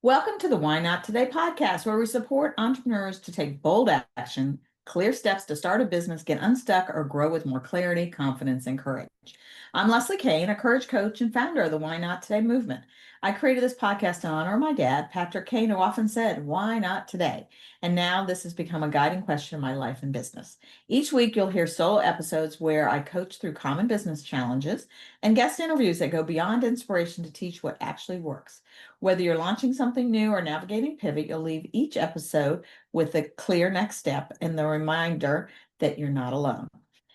Welcome to the Why Not Today podcast, where we support entrepreneurs to take bold action, clear steps to start a business, get unstuck, or grow with more clarity, confidence, and courage. I'm Leslie Kane, a courage coach and founder of the Why Not Today movement. I created this podcast in honor of my dad, Patrick Kane, who often said, "Why not today?" And now this has become a guiding question in my life and business. Each week, you'll hear solo episodes where I coach through common business challenges and guest interviews that go beyond inspiration to teach what actually works. Whether you're launching something new or navigating pivot, you'll leave each episode with a clear next step and the reminder that you're not alone.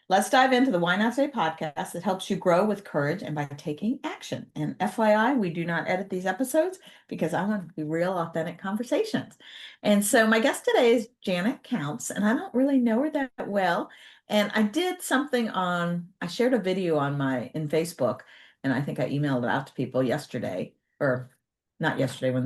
Let's dive into the Why Not Today podcast that helps you grow with courage and by taking action. And FYI, we do not edit these episodes because I want to be real, authentic conversations. And so my guest today is Janet Counts, and I don't really know her that well. And I did something I shared a video in Facebook, and I think I emailed it out to people yesterday, or not yesterday when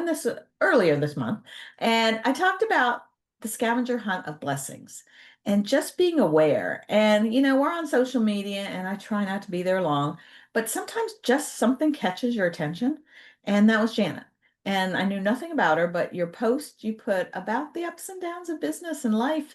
this earlier this month. And I talked about the scavenger hunt of blessings and just being aware. And, we're on social media and I try not to be there long, but sometimes just something catches your attention. And that was Janet. And I knew nothing about her, but your post you put about the ups and downs of business and life,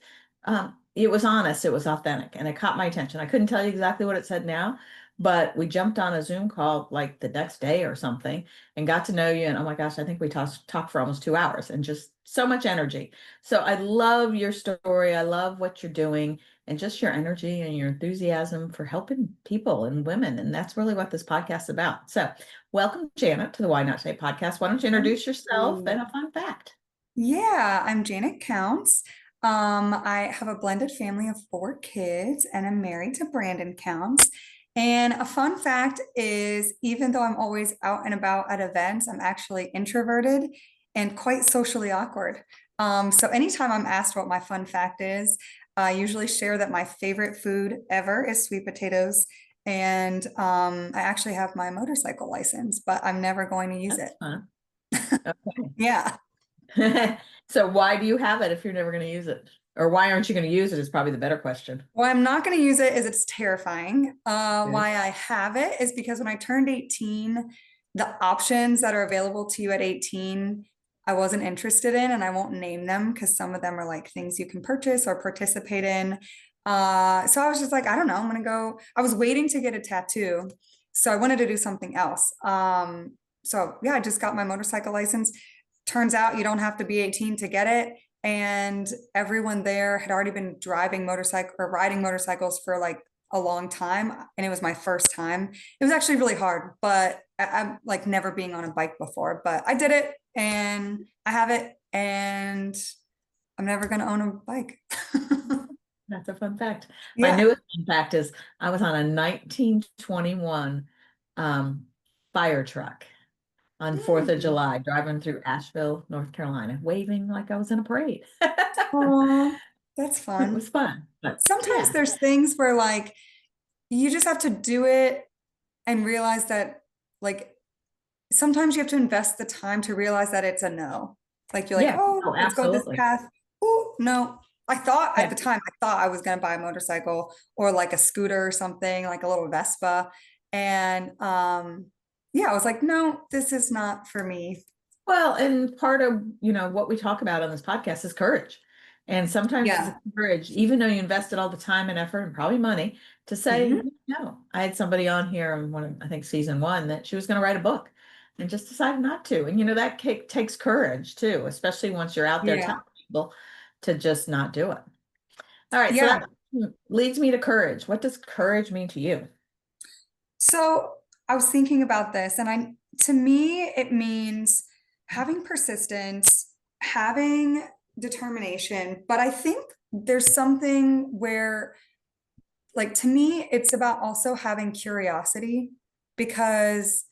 it was honest, it was authentic, and it caught my attention. I couldn't tell you exactly what it said now, but we jumped on a Zoom call like the next day or something and got to know you. And oh my gosh, I think we talked for almost 2 hours and just so much energy. So I love your story. I love what you're doing and just your energy and your enthusiasm for helping people and women. And that's really what this podcast is about. So welcome, Janet, to the Why Not Today podcast. Why don't you introduce yourself and a fun fact? Yeah, I'm Janet Counts. I have a blended family of 4 kids, and I'm married to Brandon Counts. And a fun fact is, even though I'm always out and about at events, I'm actually introverted and quite socially awkward. So anytime I'm asked what my fun fact is, I usually share that my favorite food ever is sweet potatoes. And I actually have my motorcycle license, but I'm never going to use it. That's fun. Yeah. Okay. So why do you have it if you're never going to use it? Or why aren't you going to use it is probably the better question. Why I'm not going to use it is it's terrifying. Yeah. Why I have it is because when I turned 18, the options that are available to you at 18, I wasn't interested in, and I won't name them because some of them are like things you can purchase or participate in. So I was just like, I don't know, I'm gonna go. I was waiting to get a tattoo, so I wanted to do something else. So yeah, I just got my motorcycle license. Turns out you don't have to be 18 to get it. And everyone there had already been driving motorcycle or riding motorcycles for like a long time. And it was my first time. It was actually really hard, but I'm like never being on a bike before, but I did it and I have it and I'm never going to own a bike. That's a fun fact. My Yeah. newest fun fact is I was on a 1921 fire truck on 4th of Mm. July, driving through Asheville, North Carolina, waving like I was in a parade. Aw, that's It fun. was fun, but Sometimes yeah, there's things where like you just have to do it and realize that like sometimes you have to invest the time to realize that it's a no. Like you're like, yeah, oh, oh, let's go this absolutely. path. Oh, no. I thought at Yeah. the time, I thought I was going to buy a motorcycle or like a scooter or something, like a little Vespa. And yeah, I was like, no, this is not for me. Well, and part of, what we talk about on this podcast is courage. And sometimes it's Yeah. courage, even though you invested all the time and effort and probably money to say, Mhm. no. I had somebody on here in I think season one, that she was going to write a book and just decided not to. And, that takes courage too, especially once you're out there Yeah. telling people to just not do it. All right. So Yeah. that leads me to courage. What does courage mean to you? So I was thinking about this, and to me, it means having persistence, having determination. But I think there's something where, like, to me, it's about also having curiosity because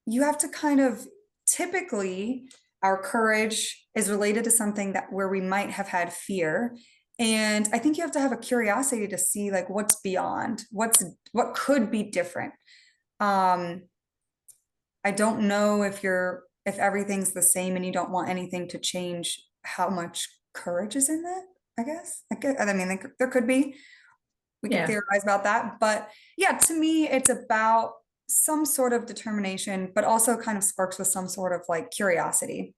you have to kind of typically, our courage is related to something that where we might have had fear. And I think you have to have a curiosity to see like what's beyond, what could be different. um I don't know if everything's the same and you don't want anything to change, how much courage is in that. I mean, there could be, we could Yeah. theorize about that, but yeah, to me it's about some sort of determination, but also kind of sparks with some sort of like curiosity.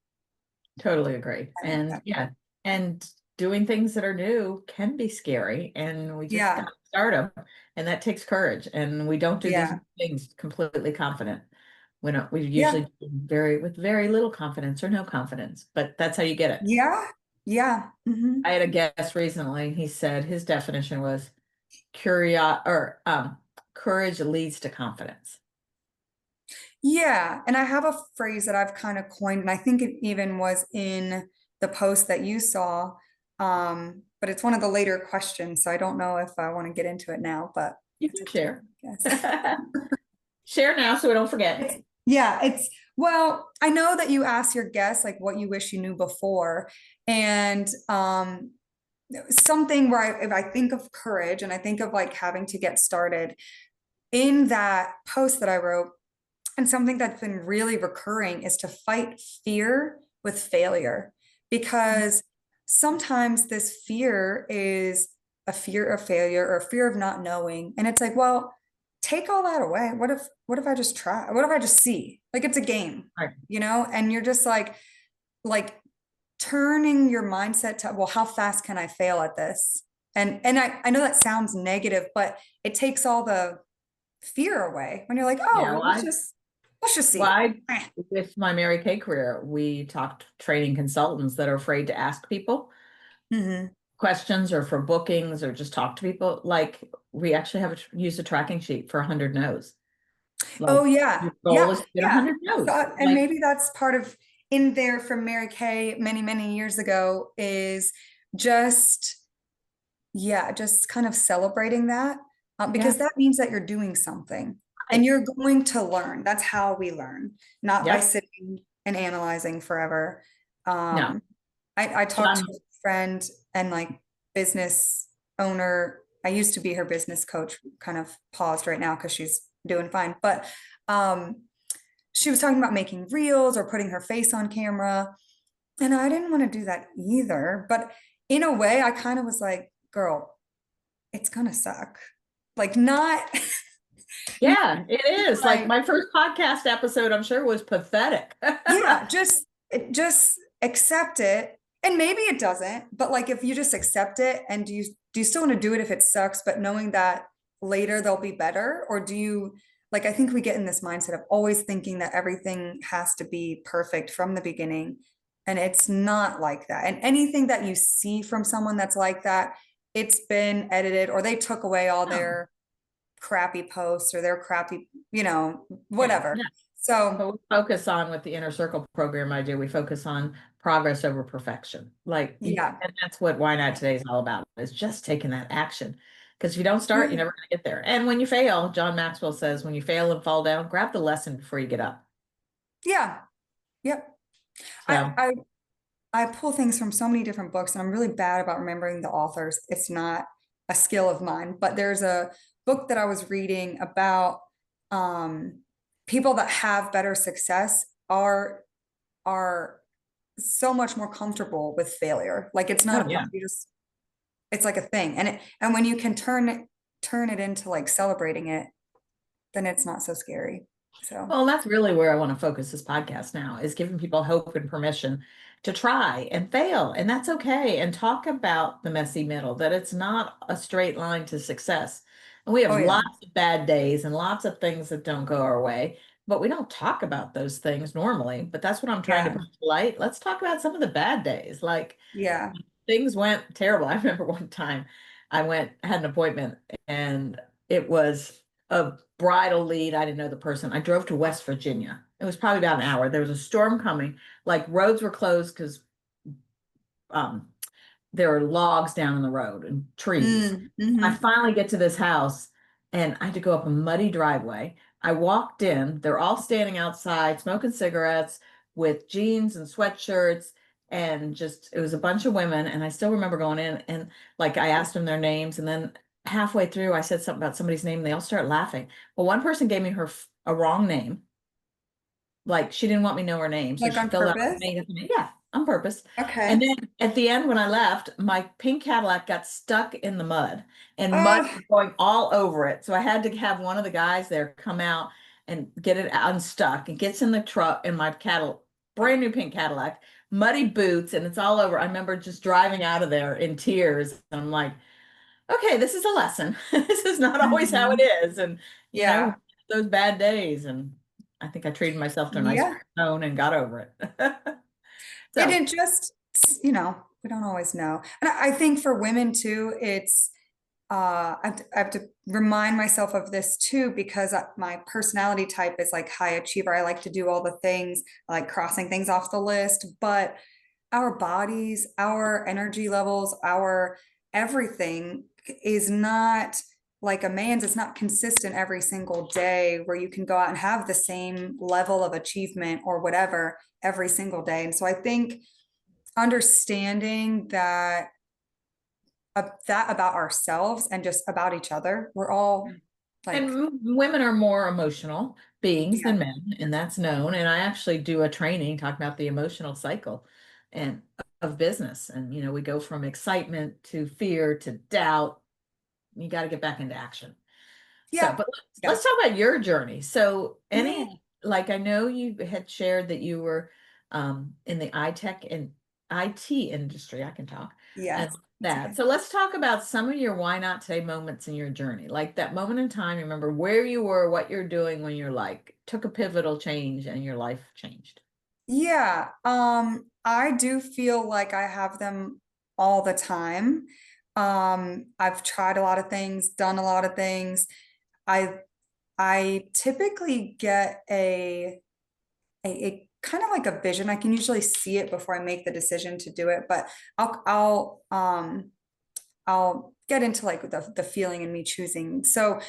Totally agree. I like And that. yeah, and doing things that are new can be scary, and we just got Yeah. to start them. And that takes courage. And we don't do these Yeah. things completely confident. We don't, we usually Yeah. do with very little confidence or no confidence, but that's how you get it. Yeah. Yeah. I had a guest recently, he said his definition was courage leads to confidence. Yeah. And I have a phrase that I've kind of coined, and I think it even was in the post that you saw. But it's one of the later questions, so I don't know if I want to get into it now, but You it's can up to share. you, I guess. Share now so we don't forget. Yeah, well, I know that you ask your guests like what you wish you knew before. And something where if I think of courage and I think of like having to get started in that post that I wrote, and something that's been really recurring is to fight fear with failure. Because sometimes this fear is a fear of failure or a fear of not knowing. And it's like, well, take all that away. What if I just try? What if I just see? Like it's a game, Right. and you're just like turning your mindset to, well, how fast can I fail at this? And I know that sounds negative, but it takes all the fear away when you're like, oh, Yeah, well, well, let's just well, see. Eh. with my Mary Kay career, we talked training consultants that are afraid to ask people Mhm. questions or for bookings or just talk to people. Like we actually have use a tracking sheet for 100 no's. Like Oh yeah. your goal Yeah. is to get Yeah. 100 So, no's. and Like, maybe that's part of in there from Mary Kay many, many years ago is just, yeah, just kind of celebrating that yeah, because that means that you're doing something and right. you're going to learn. That's how we learn, not by Yep. sitting and analyzing forever. No. Um, I But talked to I'm a friend and like business owner. I used to be her business coach, kind of paused right now because she's doing fine. But um, she was talking about making reels or putting her face on camera. And I didn't want to do that either. But in a way, I kind of was like, girl, it's gonna suck. Like not, not yeah, it is. Like like, my first podcast episode, I'm sure was pathetic. yeah, just accept it. And maybe it doesn't, but like if you just accept it and do you still want to do it if it sucks, but knowing that later they'll be better? Or do you like I think we get in this mindset of always thinking that everything has to be perfect from the beginning. And it's not like that. And anything that you see from someone that's like that, it's been edited or they took away all No. their crappy posts or their crappy, Yeah. whatever. Yeah. So But we focus on with the inner circle program I do, we focus on progress over perfection. Like yeah. and that's what Why Not Today is all about, is just taking that action. Because if you don't start, you're Yeah. never gonna get there. And when you fail, John Maxwell says, when you fail and fall down, grab the lesson before you get up. Yeah. Yep. I, So I I pull things from so many different books, and I'm really bad about remembering the authors. It's not a skill of mine, but there's a book that I was reading about um, people that have better success are so much more comfortable with failure. Like it's not oh a yeah. problem. It's like a thing, and when you can turn it into like celebrating it, then it's not so scary. So, Well, that's really where I want to focus this podcast now, is giving people hope and permission to try and fail. And that's okay. And talk about the messy middle, that it's not a straight line to success. And we have oh yeah, lots of bad days and lots of things that don't go our way, but we don't talk about those things normally. But that's what I'm trying to yeah, bring to light. Let's talk about some of the bad days. Like yeah. things went terrible. I remember one time had an appointment, and it was a bridal lead. I didn't know the person. I drove to West Virginia. It was probably about an hour. There was a storm coming. Like roads were closed because um, there were logs down in the road and trees. I Mm-hmm. finally get to this house, and I had to go up a muddy driveway. I walked in, they're all standing outside smoking cigarettes with jeans and sweatshirts, and just it was a bunch of women. And I still remember going in, and like I asked them their names, and then halfway through I said something about somebody's name and they all start laughing. Well, one person gave me a wrong name. Like she didn't want me to know her name, so Like she on filled out a purpose. made up name. Yeah, on purpose. And Okay. then at the end, when I left, my pink Cadillac got stuck in the mud, and mud Oh, was going all over it. So I had to have one of the guys there come out and get it unstuck. It gets in the truck in my Cadillac, brand new pink Cadillac, muddy boots, and it's all over. I remember just driving out of there in tears. And I'm like, okay, this is a lesson. This is not always how it Mhm. is. And, Yeah. those bad days. And I think I treated myself to a nice Yeah. tone and got over it. It So, didn't just, we don't always know. And I think for women too, it's, I have to remind myself of this too, because my personality type is like high achiever. I like to do all the things, I like crossing things off the list, but our bodies, our energy levels, our everything is not like a man's. It's not consistent every single day where you can go out and have the same level of achievement or whatever every single day. And so I think understanding that about ourselves and just about each other, we're all like, and women are more emotional beings yeah, than men, and that's known. And I actually do a training talking about the emotional cycle and of business. And, we go from excitement to fear to doubt. You got to get back into action. So, yeah, but yeah, let's talk about your journey. So, yeah, like I know you had shared that you were in the tech and IT industry. I can talk yeah, and it's that. okay. So let's talk about some of your why not today moments in your journey. Like that moment in time, you remember where you were, what you're doing when you're like took a pivotal change and your life changed. Yeah, I do feel like I have them all the time. I've tried a lot of things, done a lot of things. I I typically get a kind of like a vision. I can usually see it before I make the decision to do it, but I'll get into like the feeling and me choosing. So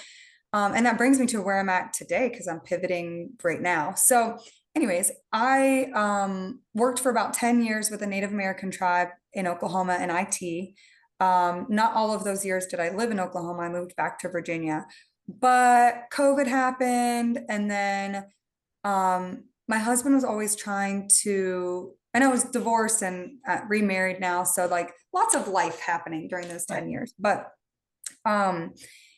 and that brings me to where I'm at today because I'm pivoting right now. So, anyways, I worked for about 10 years with a Native American tribe in Oklahoma in IT. Not all of those years did I live in Oklahoma. I moved back to Virginia. But COVID happened, and then my husband was always trying to, and I was divorced and remarried now. So, like, lots of life happening during those Right. 10 years. But um,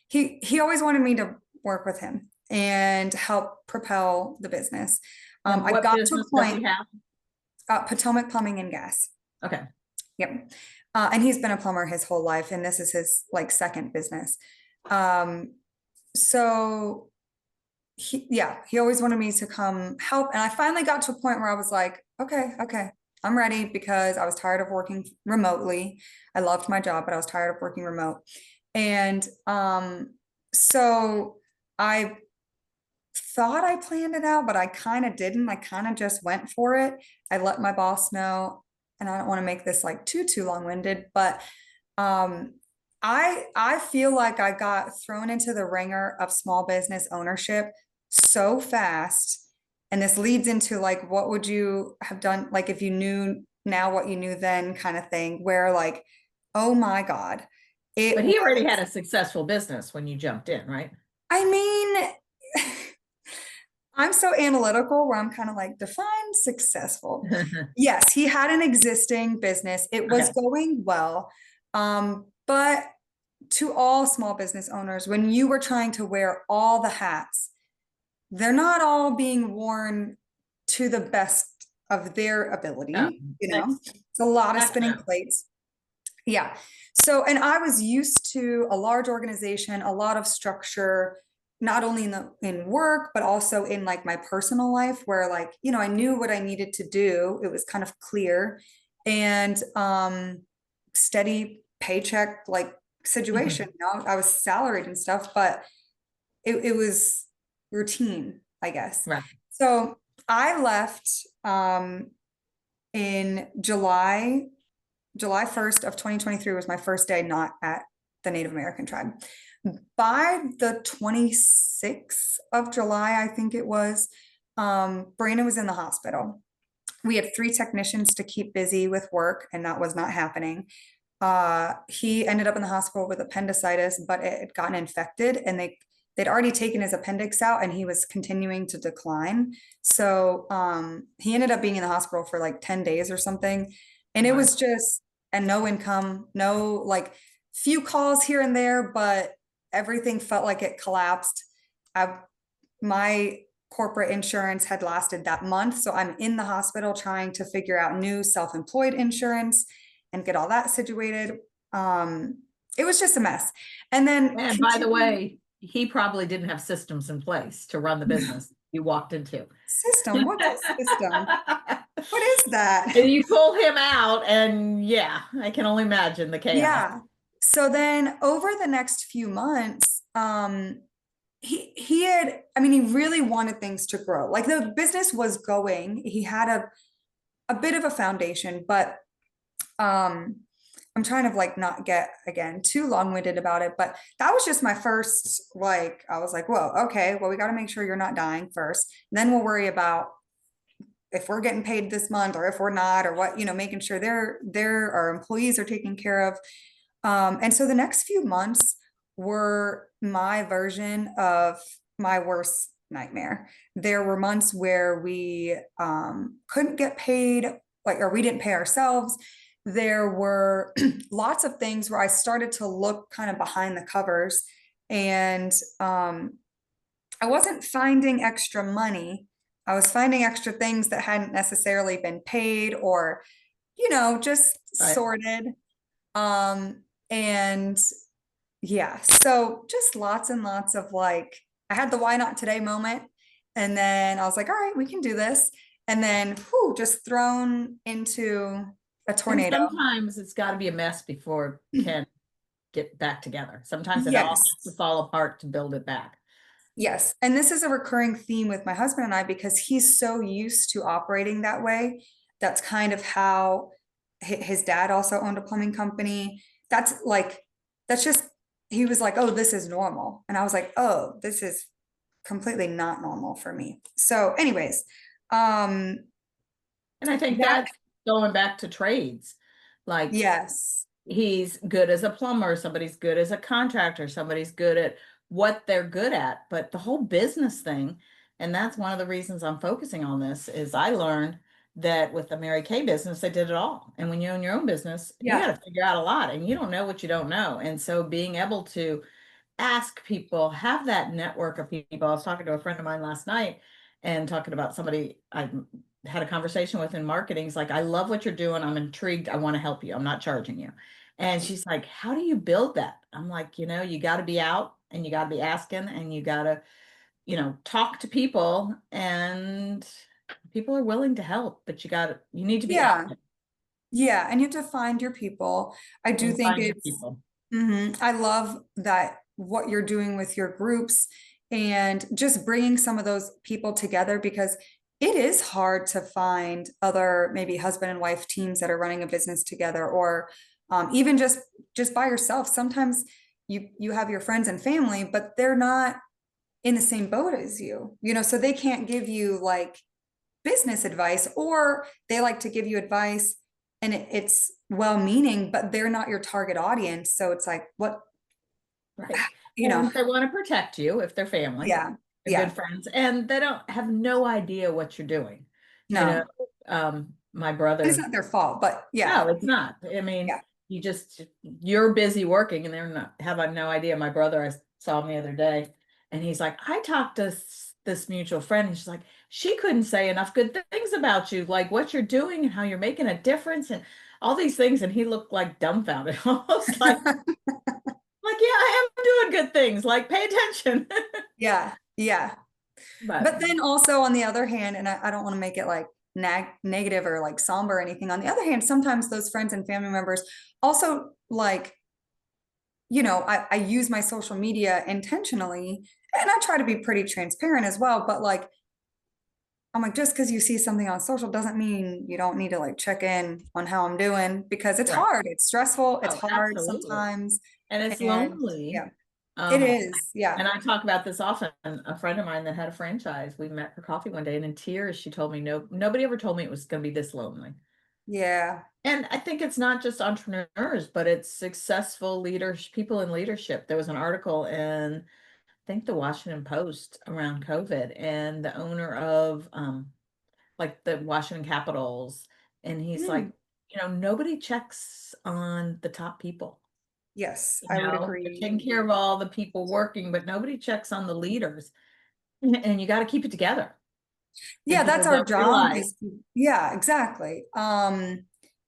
he always wanted me to work with him and help propel the business. And I what got to a business does he point, have? Potomac Plumbing and Gas. Okay. Yep. And he's been a plumber his whole life, and this is his like second business. Um, so he always wanted me to come help. And I finally got to a point where I was like, okay, I'm ready because I was tired of working remotely. I loved my job, but I was tired of working remote. And so I thought I planned it out, but I kind of didn't. I kind of just went for it. I let my boss know, and I don't want to make this like too long-winded, but um I feel like I got thrown into the ringer of small business ownership so fast. And this leads into like, what would you have done like if you knew now what you knew then kind of thing, where like, oh my God, But it he already was, had a successful business when you jumped in, right? I mean, I'm so analytical where I'm kind of like, define successful. Yes, he had an existing business. It was Okay. going well. But to all small business owners, when you were trying to wear all the hats, they're not all being worn to the best of their Oh, ability, thanks. It's a lot of Heck spinning no. plates. Yeah. So, and I was used to a large organization, a lot of structure, not only in work, but also in like my personal life where like, I knew what I needed to do. It was kind of clear and steady paycheck like situation. I was salaried and stuff, but it was routine, I guess. Right. So I left in July 1st of 2023 was my first day not at the Native American tribe. By the 26th of July, I think it was, Brandon was in the hospital. We had 3 technicians to keep busy with work, and that was not happening. He ended up in the hospital with appendicitis, but it had gotten infected, and they'd already taken his appendix out, and he was continuing to decline. So he ended up being in the hospital for like 10 days or something. And it Wow. was just, and no income, no like few calls here and there, but everything felt like it collapsed. I, my corporate insurance had lasted that month. So I'm in the hospital trying to figure out new self-employed insurance and get all that situated. It was just a mess. And then And by the way, he probably didn't have systems in place to run the business you walked into. system. What's a system? What is that? And you pull him out, and yeah, I can only imagine the chaos. Yeah. So then over the next few months, he had, I mean, he really wanted things to grow. Like the business was going. He had a bit of a foundation, but I'm trying to like not get again too long-winded about it, but that was just my first, like, I was like, whoa, okay, well, we got to make sure you're not dying first. And then we'll worry about if we're getting paid this month or if we're not, or what, making sure our employees are taken care of. And so the next few months were my version of my worst nightmare. There were months where we couldn't get paid, like, or we didn't pay ourselves. There were lots of things where I started to look kind of behind the covers, and I wasn't finding extra money. I was finding extra things that hadn't necessarily been paid or, just Right. sorted. And yeah, so just lots and lots of like, I had the why not today moment. And then I was like, all right, we can do this. And then, whew, just thrown into a And tornado. sometimes it's got to be a mess before it can get back together. Sometimes it all Yes. has to fall apart to build it back. Yes. And this is a recurring theme with my husband and I because he's so used to operating that way. That's kind of how his dad also owned a plumbing company. That's like, that's just, he was like, oh, this is normal. And I was like, oh, this is completely not normal for me. So, anyways, And I think that, that's going back to trades. Like yes. he's good as a plumber, somebody's good as a contractor, somebody's good at what they're good at. But the whole business thing, and that's one of the reasons I'm focusing on this, is I learned that with the Mary Kay business, they did it all. And when you own your own business, you got Yeah. to figure out a lot, and you don't know what you don't know. And so being able to ask people, have that network of people. I was talking to a friend of mine last night and talking about somebody I had a conversation with in marketing. He's like, I love what you're doing. I'm intrigued. I want to help you. I'm not charging you. And she's like, how do you build that? I'm like, you got to be out and you got to be asking and you got to, talk to people, and people are willing to help, but you need to be out Yeah. Yeah. And you have to find your people. I do and think find your it's, people. I love that what you're doing with your groups and just bringing some of those people together because it is hard to find other maybe husband and wife teams that are running a business together or even just by yourself. Sometimes you have your friends and family, but they're not in the same boat as you, so they can't give you like business advice or they like to give you advice and it's well-meaning, but they're not your target audience. So it's like, what, Right. you know, And they want to protect you if they're family, yeah, they're good yeah, friends, and they don't have no idea what you're doing. You know, no, my it's brother, not their fault, but yeah, no, it's not. I mean, yeah. you're busy working and they're not having no idea. My brother, I saw him the other day and he's like, I talked to this mutual friend and she's like, she couldn't say enough good things about you, like what you're doing and how you're making a difference and all these things. And he looked like dumbfounded, almost like, yeah, I am doing good things. Like, pay attention. Yeah, yeah. But But then also on the other hand, and I don't want to make it like negative or like somber or anything. On the other hand, sometimes those friends and family members also like, I use my social media intentionally and I try to be pretty transparent as well. But like, I'm like, just because you see something on social doesn't mean you don't need to like check in on how I'm doing because it's right. hard. It's stressful. It's Oh, hard absolutely. sometimes. And it's And lonely. yeah, it Um, is. Yeah. and I talk about this often. A friend of mine that had a franchise, we met for coffee one day, and in tears, she told me, no, nobody ever told me it was going to be this lonely. Yeah. And I think it's not just entrepreneurs, but it's successful leaders, people in leadership. There was an article in, I think, the Washington Post around COVID, and the owner of like the Washington Capitals. And he's Hmm. like, nobody checks on the top people. Yes, I would They're agree. taking care of all the people working, but nobody checks on the leaders. And you got to keep it together. And Yeah, people that's our don't job realize. is yeah, exactly.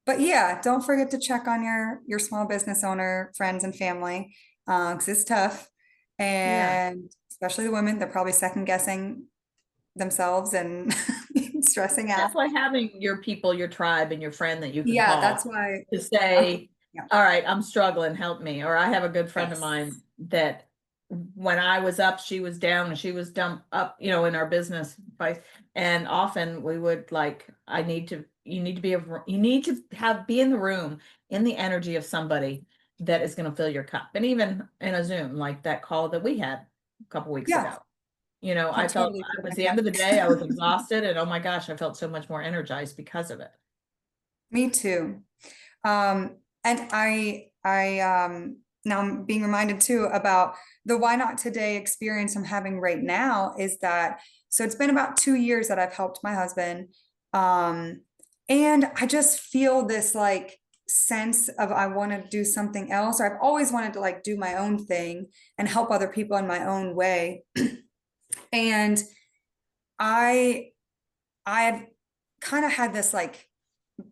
But yeah, don't forget to check on your small business owner, friends and family, because it's tough. Yeah. And especially the women, they're probably second guessing themselves and stressing out. That's why having your people, your tribe, and your friend that you can Yeah, call that's why to I'm, say, yeah, all right, I'm struggling, help me. Or I have a good friend of yes. mine that when I was up, she was down and she was dumped up, in our business advice. And often we would like, you need to you need to be in the room, in the energy of somebody that is going to fill your cup. And even in a Zoom, like that call that we had a couple weeks Yeah, ago. I I felt totally feel it was my the end cup. of the day. I was exhausted, and oh my gosh, I felt so much more energized because of it. Me too. And now I'm being reminded too about the Why Not Today experience I'm having right now is that, so it's been about 2 years that I've helped my husband. Um, and I just feel this like sense of I want to do something else, or I've always wanted to like do my own thing and help other people in my own way. And I, I had kind of had this like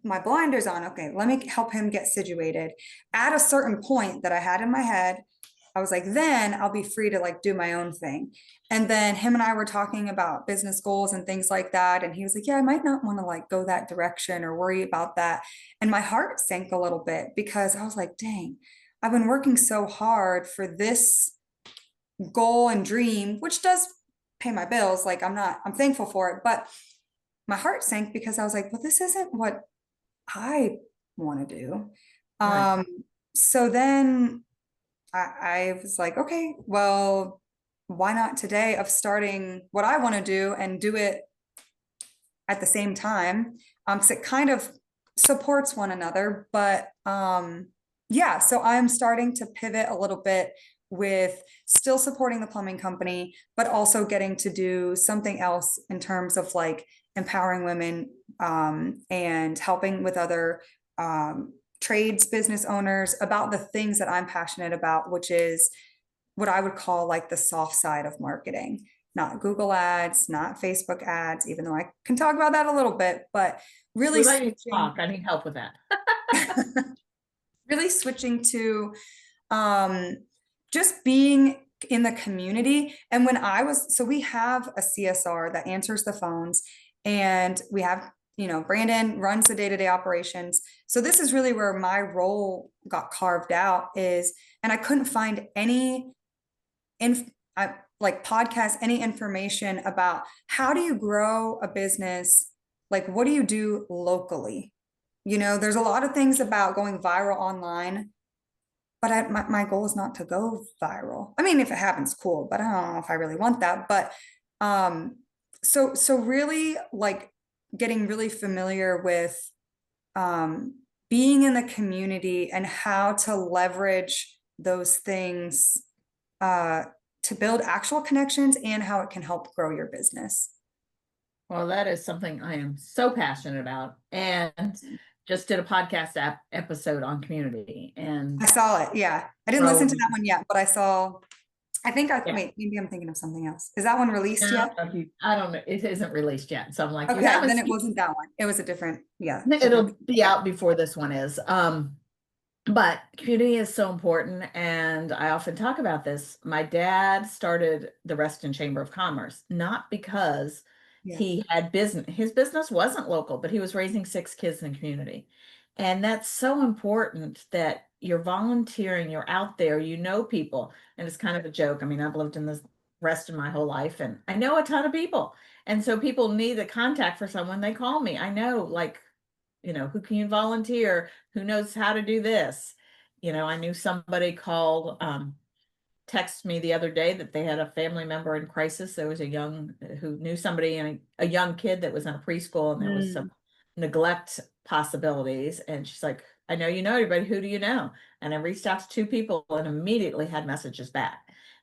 my blinders on. Okay, let me help him get situated. At a certain point that I had in my head, I was like, then I'll be free to like do my own thing. And then him and I were talking about business goals and things like that. And he was like, yeah, I might not want to like go that direction or worry about that. And my heart sank a little bit because I was like, dang, I've been working so hard for this goal and dream, which does pay my bills. Like I'm thankful for it. But my heart sank because I was like, well, this isn't what I want to do. Right. Um, so then I was like, okay, well, why not today of starting what I want to do and do it at the same time? Because it kind of supports one another. But yeah, so I'm starting to pivot a little bit with still supporting the plumbing company, but also getting to do something else in terms of like empowering women and helping with other trades, business owners about the things that I'm passionate about, which is what I would call like the soft side of marketing, not Google ads, not Facebook ads, even though I can talk about that a little bit, but really We let you switching, talk. I need help with that. really switching to um, just being in the community. And when I was, so we have a CSR that answers the phones, and we have, Brandon runs the day-to-day operations. So this is really where my role got carved out is, and I couldn't find any in like podcast, any information about how do you grow a business? Like, what do you do locally? There's a lot of things about going viral online, but my goal is not to go viral. I mean, if it happens, cool, but I don't know if I really want that. But um, so really like getting really familiar with um, being in the community and how to leverage those things uh, to build actual connections and how it can help grow your business. Well, that is something I am so passionate about, and just did a podcast episode on community and I saw it. Yeah. I didn't listen to growing. that one yet, but Yeah. wait, maybe I'm thinking of something else. Is that one released No, yet? I don't know. It isn't released yet. So I'm like, you Okay, haven't then it seen wasn't that one. It was a different, yeah, it. different. It'll be Yeah. out before this one is. But community is so important. And I often talk about this. My dad started the Reston Chamber of Commerce, not because Yeah. he had business. His business wasn't local, but he was raising 6 kids in the community. And that's so important that you're volunteering, you're out there, you know people. And it's kind of a joke. I mean, I've lived in this rest of my whole life and I know a ton of people. And so people need a contact for someone, they call me. I know, like, who can you volunteer? Who knows how to do this? I knew somebody called, text me the other day that they had a family member in crisis. There was a young who knew somebody and a young kid that was in a preschool and there was some Mm, neglect possibilities. And she's like, I know you know everybody. Who do you know? And I reached out to 2 people and immediately had messages back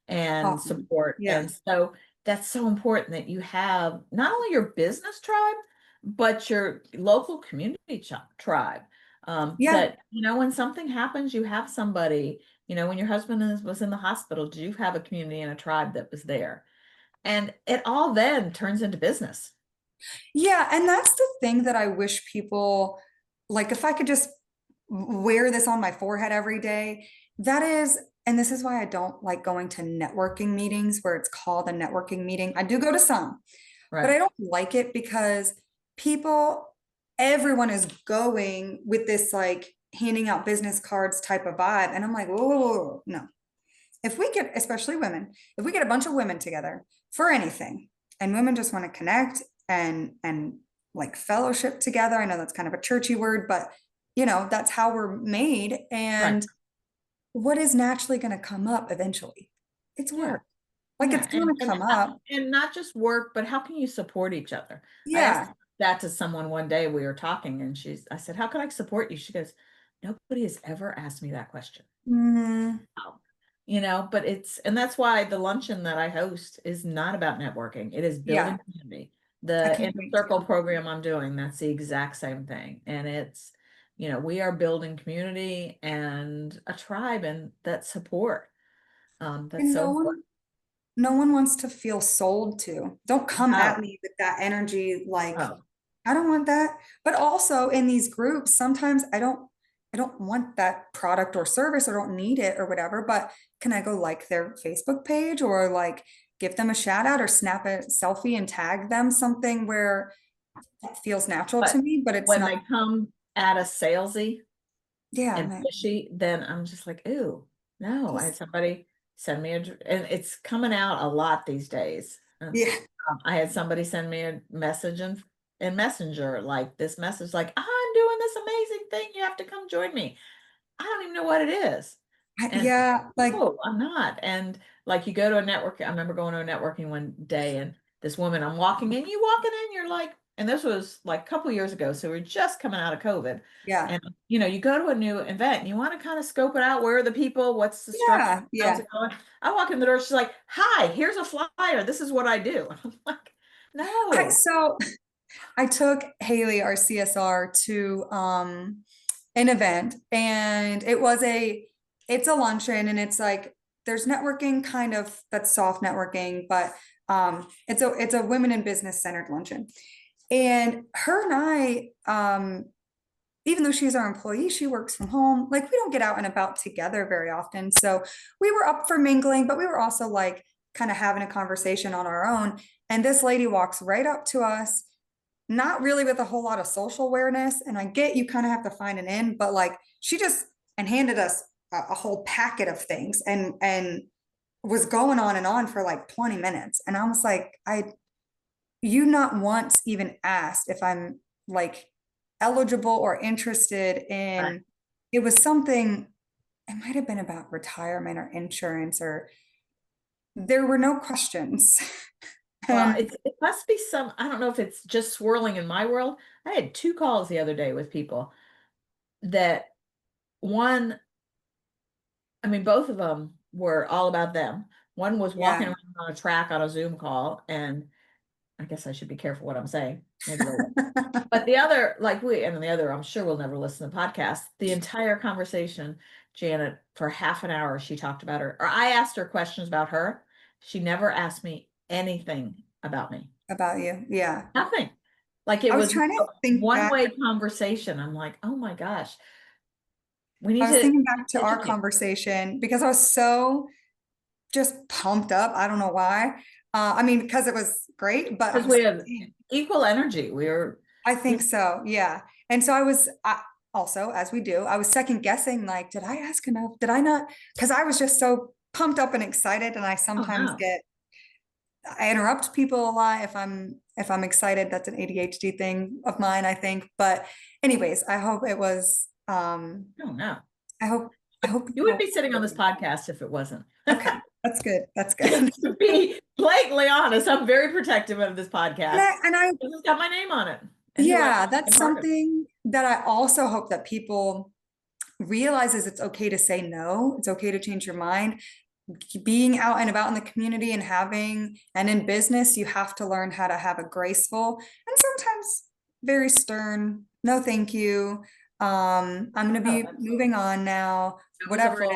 and awesome. support. Yeah. And so that's so important that you have not only your business tribe, but your local community tribe. Yeah. That, when something happens, you have somebody, when your husband was in the hospital, did you have a community and a tribe that was there? And it all then turns into business. Yeah, and that's the thing that I wish people, like, if I could just wear this on my forehead every day, that is, and this is why I don't like going to networking meetings where it's called a networking meeting. I do go to some, but I Right. don't like it because people, everyone is going with this like handing out business cards type of vibe. And I'm like, whoa, no. If we get, especially women, if we get a bunch of women together for anything, and women just want to connect and like fellowship together. I know that's kind of a churchy word, but that's how we're made. Right. And what is naturally going to come up eventually? It's Yeah. work. Like Yeah. it's going to come up. And not just work, but how can you support each other? I asked Yeah. that to someone one day. We were talking and I said, how can I support you? She goes, nobody has ever asked me that question. Mm, Wow. But and that's why the luncheon that I host is not about networking. It is yeah. building community. I The can't inner wait circle to. program I'm doing, that's the exact same thing. And we are building community and a tribe and that support. That's And so no one important. no one wants to feel sold to. Don't come at No. me with that energy like Oh, I don't want that. But also in these groups, sometimes I don't want that product or service or don't need it or whatever, but can I go like their Facebook page or like give them a shout out or snap a selfie and tag them something where it feels natural to but me, but it's when not. they come at a salesy Yeah, and and fishy, then I'm just like, ooh, no. I just had somebody send me and it's coming out a lot these days. yeah. I had somebody send me a message in Messenger, like this message, like, I'm doing this amazing thing. You have to come join me. I don't even know what it is. And Yeah, like no, I'm not. And like you go to a network, I remember going to a networking one day and this woman, I'm walking in, you walking in, you're like, and this was like a couple years ago. So we're just coming out of COVID. yeah. And you go to a new event and you want to kind of scope it out. Where are the people? What's the structure? Yeah, How's yeah. it going? I walk in the door, she's like, hi, here's a flyer. This is what I do. I'm like, I no. so I took Haley, our CSR, to an event, and it's a luncheon, and it's like there's networking kind of that's soft networking, but it's a women in business centered luncheon. And her and even though she's our employee, she works from home. Like we don't get out and about together very often. So we were up for mingling, but we were also like kind of having a conversation on our own. And this lady walks right up to us, not really with a whole lot of social awareness. And I get you kind of have to find an in, but like she just and handed us a whole packet of things and was going on and on for like 20 minutes. And I was like, you not once even asked if I'm like eligible or interested Right. in it was something, it might have been about retirement or insurance, or there were no questions. Well, And it must be I don't know if it's just swirling in my world. I had two calls the other day with people that one, I mean, both of them were all about them. One was walking yeah, around on a track on a Zoom call, and I guess I should be careful what I'm saying. Maybe they will. But the other, and the other, I'm sure will never listen to the podcast. The entire conversation, Janet, for half an hour, she talked about her, or I asked her questions about her. She never asked me anything about me. about you. Yeah. Nothing. Like it I was was trying a to think back. one-way conversation. I'm like, oh my gosh, we need I was to thinking back to our educate conversation because I was so just pumped up. I don't know why. I mean, because it was great, but I because was we like, have "Man, equal energy. We are, I you think so. Yeah. And so also, as we do, I was second guessing, like, did I ask enough? Did I not? Because I was just so pumped up and excited. And oh no. I interrupt people a lot if I'm excited. That's an ADHD thing of mine, I think. But anyways, I hope it was, Oh no. I hope, I hope You wouldn't people. be sitting on this podcast if it wasn't. Okay. That's good. That's good. Just to be blatantly honest, I'm very protective of this And podcast. I It's got my name on it and who I yeah, am that's part of. something that I also hope that people realizes it's okay to say no. It's okay to change your mind. Being out and about in the community and in business, you have to learn how to have a graceful and sometimes very stern, no, thank you. I'm going to Oh, be absolutely. moving on now, That was a whatever it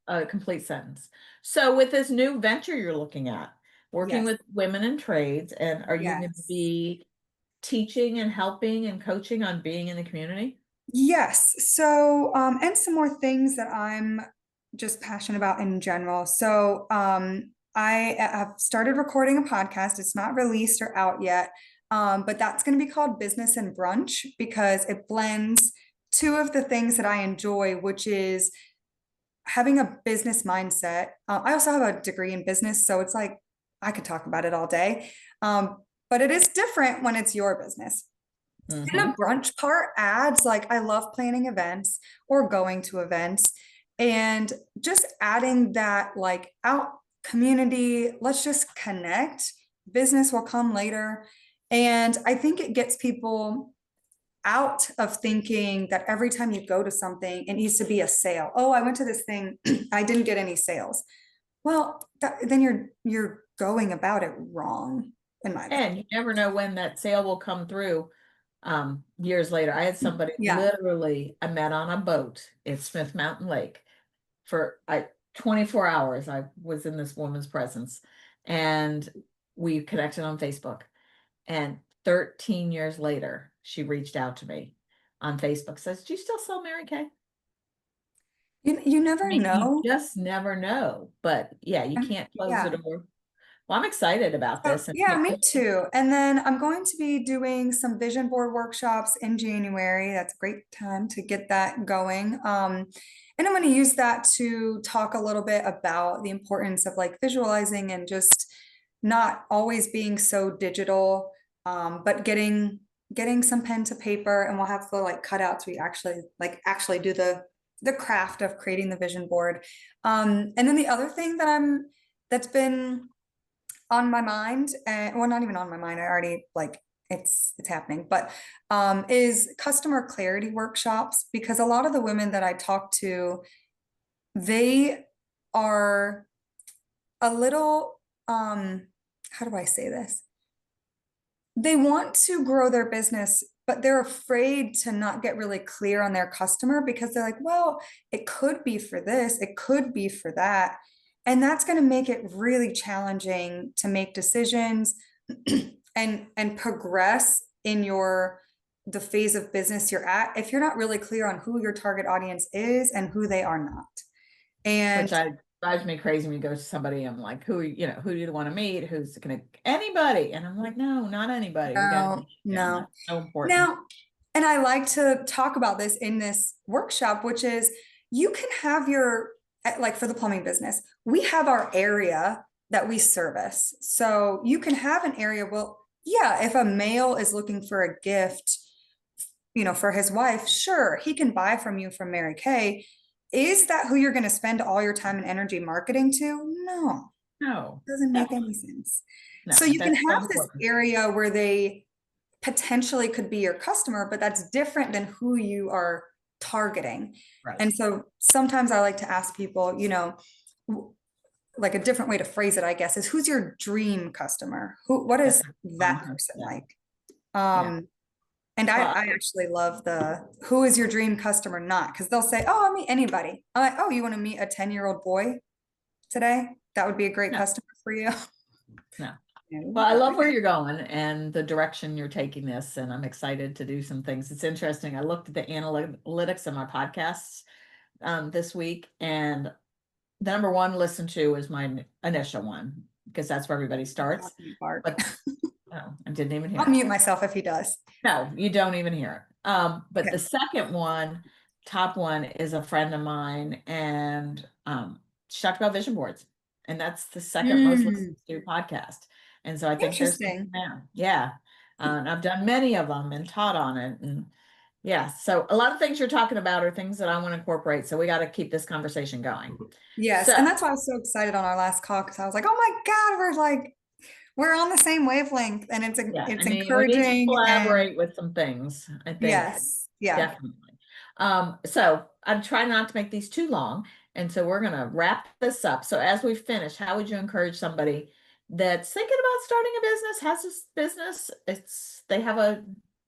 full, is. complete sentence. So with this new venture you're looking at, working Yes. with women in trades. And are you going to Yes. be teaching and helping and coaching on being in the community? Yes. So, and some more things that I'm just passionate about in general. So, I have started recording a podcast. It's not released or out yet, but that's going to be called Business and Brunch because it blends two of the things that I enjoy, which is having a business mindset. I also have a degree in business, so it's like I could talk about it all day. But it is different when it's your business. And Mm-hmm. the brunch part adds like I love planning events or going to events and just adding that like out community, let's just connect. Business will come later. And I think it gets people out of thinking that every time you go to something, it needs to be a sale. Oh, I went to this thing, I didn't get any sales. Well, then you're going about it wrong, in my opinion. And you never know when that sale will come through years later. I had somebody Yeah. literally I met on a boat at Smith Mountain Lake for 24 hours. I was in this woman's presence and we connected on Facebook. And 13 years later, she reached out to me on Facebook, says, "Do you still sell Mary Kay?" You I never mean, you know. just never know. But yeah, you can't close the Yeah. door. Well, I'm excited about So this and yeah, can't me wait. too. And then I'm going to be doing some vision board workshops in January. That's a great time to get that going. And I'm going to use that to talk a little bit about the importance of like visualizing and just not always being so digital, but getting some pen to paper, and we'll have the like cutouts. We actually do the craft of creating the vision board. And then the other thing that's been on my mind, and well, not even on my mind, I already like it's happening, but is customer clarity workshops, because a lot of the women that I talk to, they are a little how do I say this, they want to grow their business, but they're afraid to not get really clear on their customer because they're like, well, it could be for this, it could be for that. And that's going to make it really challenging to make decisions and progress in the phase of business you're at if you're not really clear on who your target audience is and who they are not. Which And drives me crazy when you go to somebody. I'm like, who do you want to meet? Who's gonna anybody? And I'm like, no, not anybody. We got to no, be down. no. That's so important. Now, and I like to talk about this in this workshop, which is you can have like for the plumbing business, we have our area that we service. So you can have an area, well, yeah, if a male is looking for a gift, for his wife, sure, he can buy from you from Mary Kay. Is that who you're going to spend all your time and energy marketing to? No, No, doesn't make definitely any sense. no. So you can That's so have this important. area where they potentially could be your customer, but that's different than who you are targeting. Right. And so sometimes I like to ask people, like a different way to phrase it, I guess, is who's your dream customer? What That's is that fun. person Yeah. like? Yeah. And Well, I actually love the who is your dream customer not, because they'll say, oh, I'll meet anybody. I'm like, oh, you want to meet a 10-year-old boy today? That would be a great no, customer for you. no. No, Well, I but love where you're going and the direction you're taking this, and I'm excited to do some things. It's interesting. I looked at the analytics of my podcasts this week, and the number one listen to is my initial one because that's where everybody starts. talking Bart. But oh, I didn't even hear I'll it. mute myself if he does. No, you don't even hear it. But Okay. the second one, top one, is a friend of mine, and she talked about vision boards, and that's the second most listened Mm, to podcast. And so I think there's something interesting. there. Yeah. And I've done many of them and taught on it. And yeah, so a lot of things you're talking about are things that I want to incorporate. So we got to keep this conversation going. Yes. So And that's why I was so excited on our last call, because I was like, oh my God, we're on the same wavelength, and yeah, I it's mean, we need to encouraging, and collaborate with some things, I think. yes. Yeah. Definitely. So I'm trying not to make these too long. And so we're gonna wrap this up. So as we finish, how would you encourage somebody that's thinking about starting a business, has this business, they have a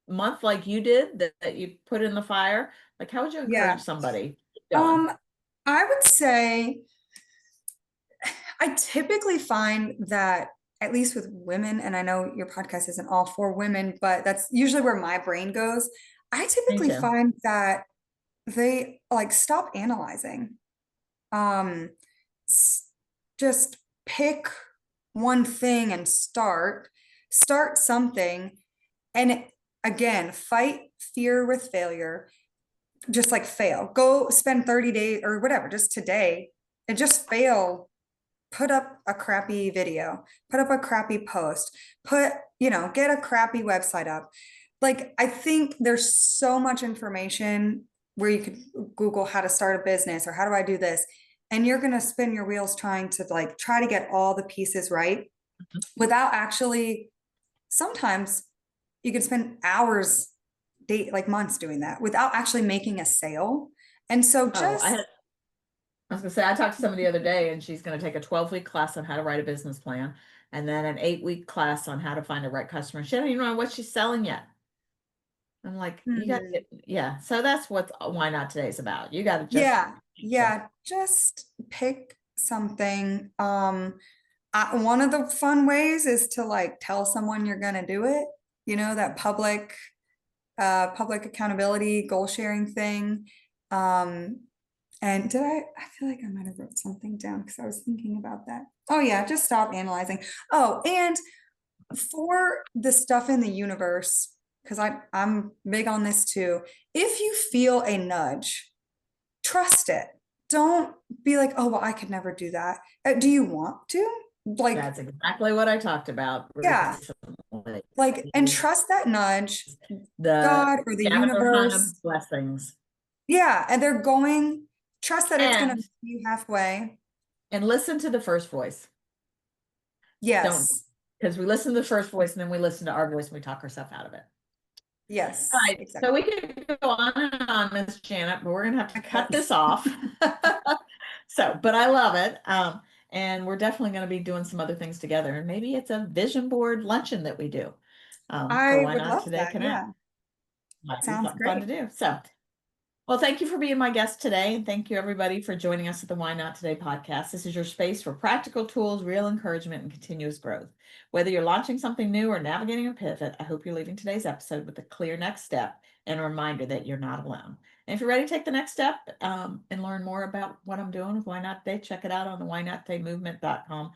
month like you did that you put in the fire? Like, how would you Yeah. encourage somebody to keep going? Um, I would say I typically find that at least with women, and I know your podcast isn't all for women, but that's usually where my brain goes. I Me typically too. find that they like stop analyzing. Um, just pick one thing and start something. And again, fight fear with failure. Just like fail. Go spend 30 days or whatever, just today, and just fail. Put up a crappy video, put up a crappy post, get a crappy website up. Like, I think there's so much information where you could Google how to start a business or how do I do this? And you're going to spin your wheels trying to like try to get all the pieces right without actually, sometimes you could spend hours, like months doing that without actually making a sale. And so Oh, just, I was gonna say, I talked to somebody the other day and she's gonna take a 12-week class on how to write a business plan and then an 8-week class on how to find the right customer. She doesn't even know what she's selling yet. I'm like, you got hmm, yeah. So that's what Why Not Today is about. You got to just yeah, yeah, just pick something. One of the fun ways is to like tell someone you're gonna do it, that public accountability, goal sharing thing. Um, and I feel like I might have wrote something down because I was thinking about that. Oh yeah, just stop analyzing. Oh, and for the stuff in the universe, because I'm big on this too. If you feel a nudge, trust it. Don't be like, oh, well, I could never do that. Do you want to? Like, That's exactly what I talked about yeah, recently. like, and Is trust that nudge, the God or the gather hunt universe. of blessings. Yeah, and they're going, trust that it's going to And meet you halfway. listen to the first voice. Don't, Yes, because we listen to the first voice and then we listen to our voice and we talk ourselves out of it. All yes, right, exactly. so we could go on and on, Miss Janet, but we're gonna have to I cut could. this off. So, but I love it. And we're definitely going to be doing some other things together. And maybe it's a vision board luncheon that we do. For I Why would Not love Today that. Connect. Yeah, Might be sounds fun great. to do. So, well, thank you for being my guest today. And thank you, everybody, for joining us at the Why Not Today podcast. This is your space for practical tools, real encouragement, and continuous growth. Whether you're launching something new or navigating a pivot, I hope you're leaving today's episode with a clear next step and a reminder that you're not alone. And if you're ready to take the next step and learn more about what I'm doing with Why Not Today, check it out on the whynottodaymovement.com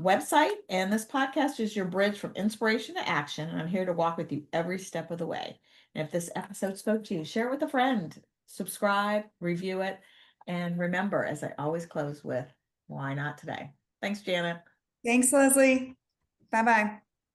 website. And this podcast is your bridge from inspiration to action. And I'm here to walk with you every step of the way. And if this episode spoke to you, share it with a friend, subscribe, review it. And remember, as I always close with, why not today? Thanks, Janet. Thanks, Leslie. Bye bye.